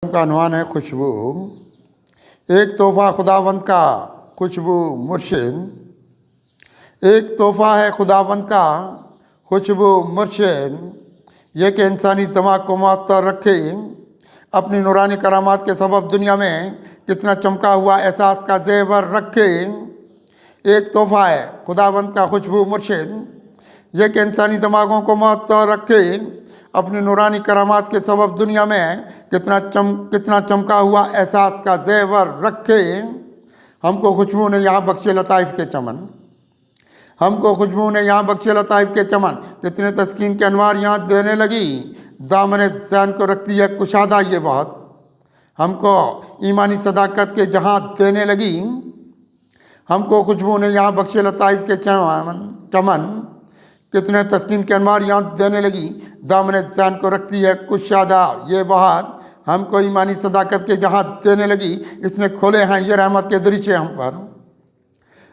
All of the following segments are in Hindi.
का अनवान है खुशबू। एक तोहफ़ा खुदावंद का खुशबू मुर्शिद। एक तोहफ़ा है खुदावंद का खुशबू मुर्शिद, यह कि इंसानी दिमाग को मुअत्तर रखे, अपनी नूरानी करामात के सबब दुनिया में कितना चमका हुआ एहसास का जेवर रखे। एक तोहफ़ा है खुदावंद का खुशबू मुर्शिद, यह कि इंसानी दिमागों को मुअत्तर रखे, अपनी नूरानी करामात के सबब दुनिया में कितना चमका हुआ एहसास का जेवर रखे। हमको खुशबू ने यहाँ बख्शे लताइफ के चमन, हमको खुशबू ने यहाँ बख्शे लताइफ के चमन, कितने तस्कीन के अनवार यहाँ देने लगी, दामन ज़ैन को रखती है कुशादा ये बहुत। हमको ईमानी सदाकत के जहाँ देने लगी, हमको खुशबू ने यहाँ बख्शे लताइफ के चमन, कितने तस्कीन के अनवार यहाँ देने लगी, दामन ज़ैन को रखती है कुशादा ये बहुत। हमको ईमानी सदाकत के जहाँ देने लगी, इसने खोले हैं ये रहमत के दरीचे हम पर,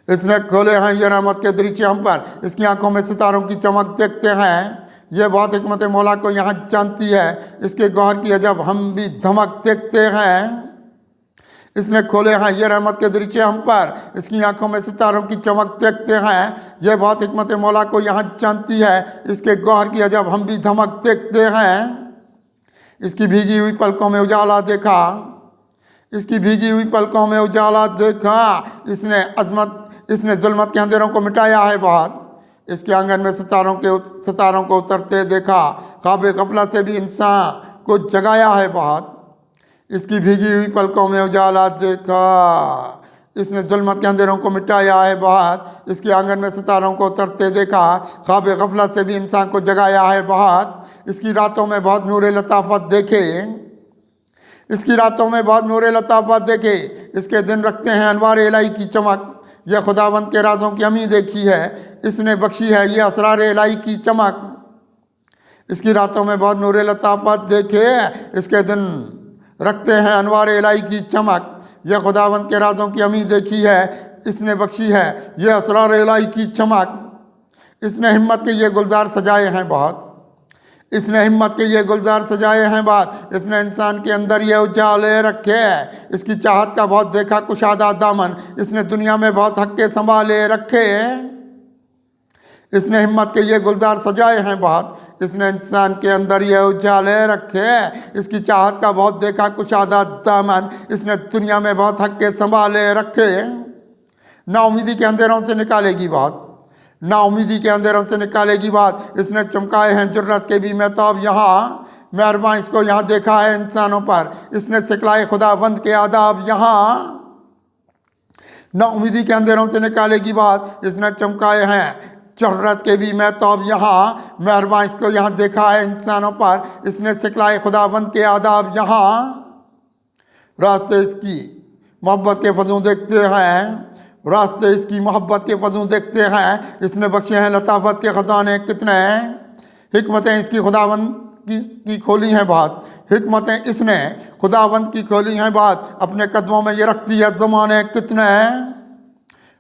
इसने खोले हैं ये रहमत के दरीचे हम पर। इसकी आंखों में सितारों की चमक देखते हैं, ये बहुत हिकमत मौला को यहाँ जानती है, इसके गौहर की अजब हम भी धमक देखते हैं। इसने खोले हैं ये रहमत के दरीचे हम पर, इसकी आंखों में सितारों की चमक देखते हैं, ये बहुत हिकमत मौला को यहाँ जानती है, इसके गौहर की अजब हम भी धमक देखते हैं। इसकी भीगी हुई पलकों में उजाला देखा, इसकी भीगी हुई पलकों में उजाला देखा, इसने जुल्मत के अंधेरों को मिटाया है बहुत, इसके आंगन में सितारों को उतरते देखा, ख्वाब गफलत से भी इंसान को जगाया है बहुत। इसकी भीगी हुई पलकों में उजाला देखा, इसने जुल्मत के अंधेरों को मिटाया है बहुत, इसके आंगन में सितारों को उतरते देखा, ख्वाब गफलत से भी इंसान को जगाया है बहुत। इसकी रातों में बहुत नूरे लताफत देखे, इसकी रातों में बहुत नूरे लताफत देखे, इसके दिन रखते हैं अनवार इलाही की चमक, यह खुदावंद के राजों की अमी देखी है, इसने बख्शी है ये असरार इलाही की चमक। इसकी रातों में बहुत नूरे लताफत देखे, इसके दिन रखते हैं अनवार इलाही की चमक, यह खुदावंद के राजों की अमी देखी है, इसने बख्शी है ये असरार इलाही की चमक। इसने हिम्मत के ये गुलजार सजाए हैं बहुत, इसने हिम्मत के ये गुलजार सजाए हैं बात, इसने इंसान के अंदर ये उजाले रखे, इसकी चाहत का बहुत देखा कुशादा दामन, इसने दुनिया में बहुत हक के संभाले रखे। इसने हिम्मत के ये गुलजार सजाए हैं बहुत, इसने इंसान के अंदर ये उजाले रखे, इसकी चाहत का बहुत देखा कुशादा दामन, इसने दुनिया में बहुत हक के संभाले रखे। नाउमीदी के अंधेरों से निकालेगी बहुत, नाउमीदी के अंधेरों से निकालेगी बात, इसने चमकाए हैं जुर्रत के भी महताब यहाँ, मेहरबान इसको यहाँ देखा है इंसानों पर, इसने सिखलाए खुदावंद के आदाब यहाँ। नाउमीदी के अंधेरों से निकालेगी बात, इसने चमकाए हैं जुर्रत के भी महताब यहाँ, मेहरबान इसको यहाँ देखा है इंसानों पर, इसने सिखलाए खुदावंद के आदाब यहाँ। रास्ते इसकी मोहब्बत के फजूं देखते हैं, रास्ते इसकी मोहब्बत के फजूं देखते हैं, इसने बख्शे हैं लताफत के ख़जाने कितने, हिकमतें इसकी खुदावंद की खोली हैं बात, हिकमतें इसने खुदावंद की खोली हैं बात, अपने कदमों में ये रखती है ज़माने कितने।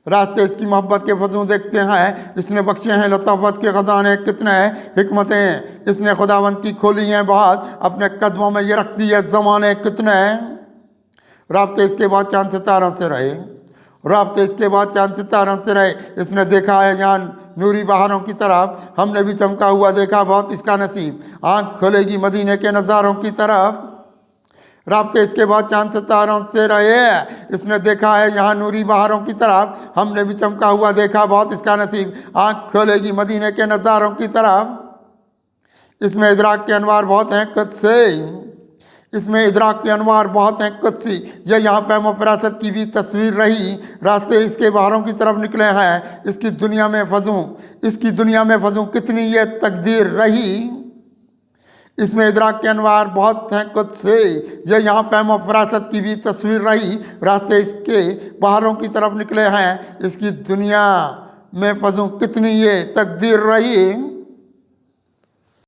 रास्ते इसकी मोहब्बत के फजूं देखते हैं, इसने बख्शे हैं लताफत के ख़जाने कितने, हिकमतें इसने खुदावंद की खोली हैं बात, अपने कदमों में ये रखती है ज़माने कितने। रास्ते इसके बाद चांद सितारों से रहे, राब्ते इसके बाद चांद सितारों से रहे, इसने देखा है यहाँ नूरी बहारों की तरफ, हमने भी चमका हुआ देखा बहुत इसका नसीब, आँख खोलेगी मदीने के नज़ारों की तरफ। राब्ते इसके बाद चांद सितारों से रहे, इसने देखा है यहाँ नूरी बहारों की तरफ, हमने भी चमका हुआ देखा बहुत इसका नसीब, आँख खोलेगी मदीने के नज़ारों की तरफ। इसमें इदराक के अनवार बहुत हैं खुद से, इसमें इदराक के अनवार बहुत हैं कुदसी, यह यहाँ फ़हम फ़रासत की भी तस्वीर रही, रास्ते इसके बहारों की तरफ निकले हैं, इसकी दुनिया में फजूं कितनी ये तकदीर रही। इसमें इदराक के अनवार बहुत हैं कुदसी, यह यहाँ फ़हम फ़रासत की भी तस्वीर रही, रास्ते इसके बहारों की तरफ निकले हैं, इसकी दुनिया में फजूं कितनी ये तकदीर रही।